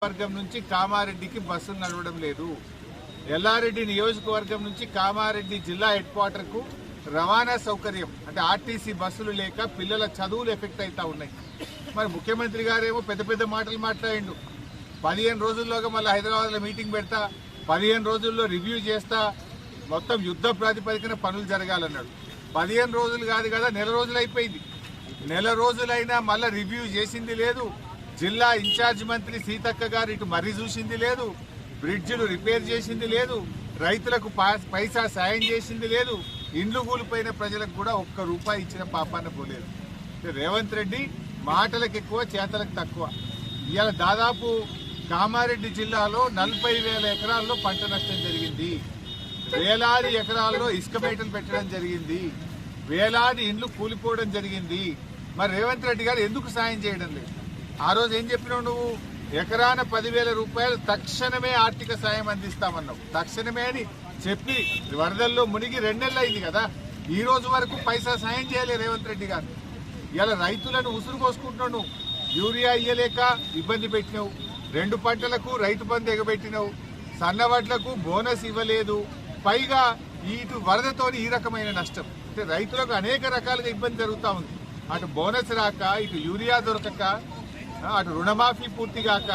వర్గం నుంచి కామారెడ్డికి బస్సులు నడవడం లేదు. ఎల్లారెడ్డి నియోజకవర్గం నుంచి కామారెడ్డి జిల్లా హెడ్ క్వార్టర్ కు రవాణా సౌకర్యం అంటే ఆర్టీసీ బస్సులు లేక పిల్లల చదువులు ఎఫెక్ట్ అవుతా ఉన్నాయి. మరి ముఖ్యమంత్రి గారేమో పెద్ద పెద్ద మాటలు మాట్లాడిండు. 15 రోజుల్లోగా మళ్ళీ హైదరాబాద్ లో మీటింగ్ పెడతా, 15 రోజుల్లో రివ్యూ చేస్తా, మొత్తం యుద్ధ ప్రాతిపదికన పనులు జరగాలన్నాడు. 15 రోజులు కాదు కదా, నెల రోజులు అయిపోయింది. నెల రోజులైనా మళ్ళీ రివ్యూ చేసింది లేదు. జిల్లా ఇన్ఛార్జ్ మంత్రి సీతక్క గారు ఇటు మర్రి చూసింది లేదు, బ్రిడ్జిలు రిపేర్ చేసింది లేదు, రైతులకు పైసా సాయం చేసింది లేదు, ఇండ్లు కూలిపోయిన ప్రజలకు కూడా ఒక్క రూపాయి ఇచ్చిన పాపాన పోలేదు. రేవంత్ రెడ్డి మాటలకు ఎక్కువ, చేతలకు తక్కువ. ఇవాళ దాదాపు కామారెడ్డి జిల్లాలో 40,000 ఎకరాల్లో పంట నష్టం జరిగింది. వేలాది ఎకరాల్లో ఇసుక బయటలు పెట్టడం జరిగింది. వేలాది ఇండ్లు కూలిపోవడం జరిగింది. మరి రేవంత్ రెడ్డి గారు ఎందుకు సాయం చేయడం లేదు? ఆ రోజు ఏం చెప్పినావు నువ్వు? ఎకరాన 10,000 రూపాయలు తక్షణమే ఆర్థిక సాయం అందిస్తామన్నావు. తక్షణమే అని చెప్పి వరదల్లో మునిగి 2 నెలలు అయింది కదా, ఈ రోజు వరకు పైసా సాయం చేయలే రేవంత్ రెడ్డి గారు. ఇలా రైతులను ఉసురు పోసుకుంటున్నావు. నువ్వు యూరియా ఇయ్యలేక ఇబ్బంది పెట్టినావు, 2 పంటలకు రైతు బంధు ఎగబెట్టినావు, సన్నవడ్లకు బోనస్ ఇవ్వలేదు, పైగా ఇటు వరదతోని ఈ రకమైన నష్టం. అంటే రైతులకు అనేక రకాలుగా ఇబ్బంది జరుగుతూ ఉంది. అటు బోనస్ రాక, ఇటు యూరియా దొరకక, అటు రుణమాఫీ పూర్తిగాక,